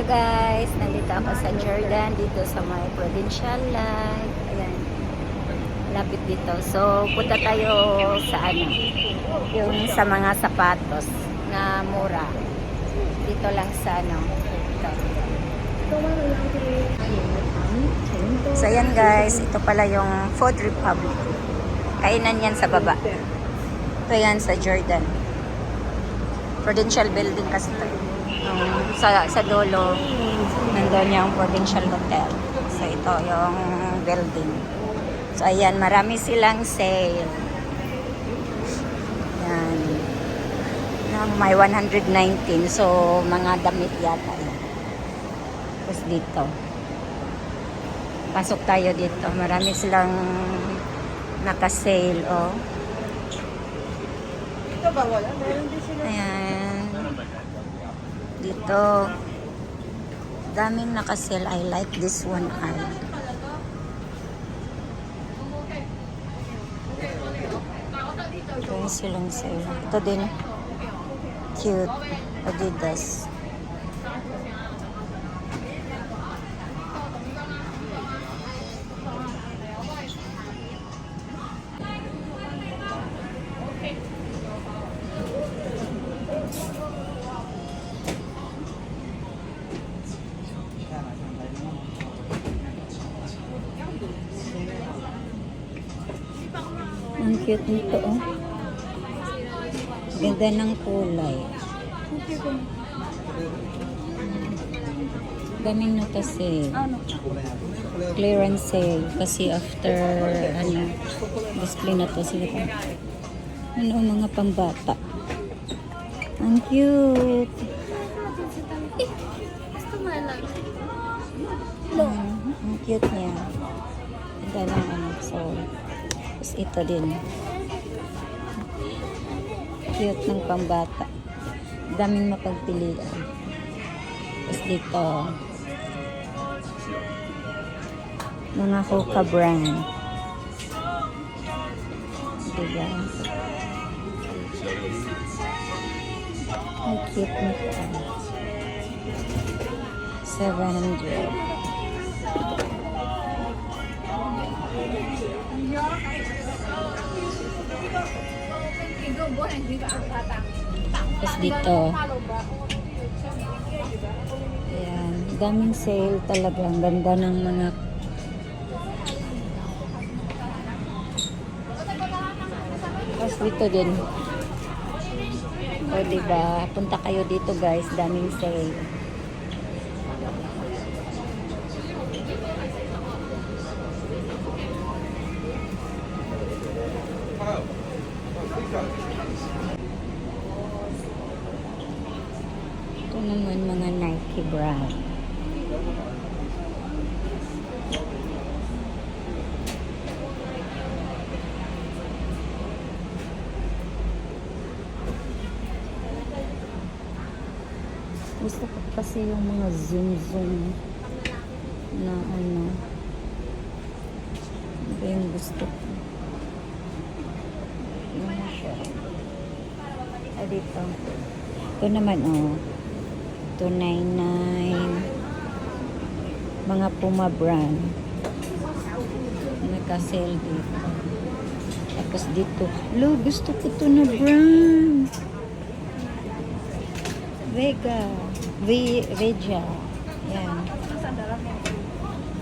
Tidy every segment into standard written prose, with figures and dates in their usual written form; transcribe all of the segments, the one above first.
Guys, nandito ako sa Jordan, dito sa may Provincial Life. Ayan, lapit dito. So, punta tayo sa ano, yung sa mga sapatos na mura. Dito lang sa ano, ito. So, ayan guys, ito pala yung Food Republic. Kainan yan sa baba. Ito yan sa Jordan. Prudential Building kasi ito. Sa dulo, nandun yung Provincial Hotel. So, ito yung building. So, ayan, marami silang sale. Ayan. May 119. So, mga damit yata. Tapos dito. Pasok tayo dito. Marami silang naka-sale, oh. Ito ba wala? Meron din sila. Ayan. Dito. Daming naka-sale. I like this one. Ito silang sale. Ito din. Cute. Adidas. Ang cute nito, oh. Ganda ng kulay. Daming naka-sale. Clearance sale. Kasi after, ano, display na to sila. Ano, mga pambata. Ang cute. Ang cute niya. Ganda ng ano, so, tapos ito din. Cute ng pambata. Daming mapagpilian. Tapos dito, mga Hoka brand. Diba? Ang cute nito. 700. Tapos dito, ayan, daming sale talaga. Ang ganda ng mga tapos dito din. O diba, punta kayo dito guys, daming sale. Ito naman mga Nike brand. Gusto ko kasi yung mga zoom na ano. Ito yung gusto ko. Yung siya. Ay, dito. Ito naman, oh. 299. Mga Puma brand. Naka-sale dito. Tapos dito. Lo, gusto ko to na brand. Veja. Yan.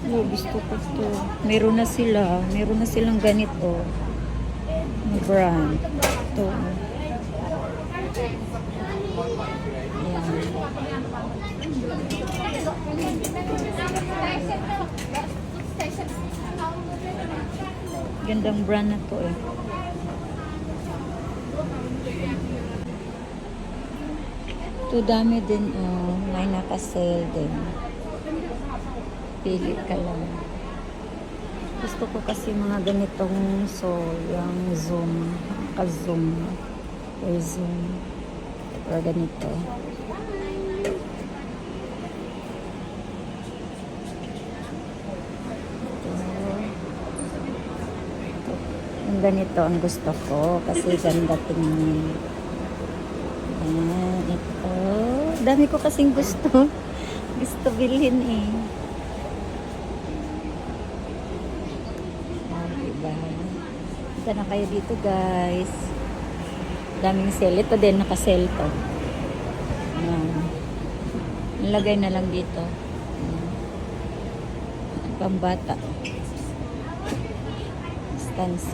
Lo, gusto ko to. Meron na sila. Meron na silang ganito. Na brand. Ito. Gandang brand na to eh. Ito dami din oh. May naka-sale din. Pili ka lang. Gusto ko kasi mga ganitong yung zoom. Ka-zoom. Or zoom. Or ganito. Ganito ang gusto ko kasi ganda tingnan. Ayan, ito. Dami ko kasing gusto. gusto bilhin eh. Diba? Punta na kayo dito guys. Daming sale. Ito din, nakasale to. Nilagay na lang dito. Pambata. Stands.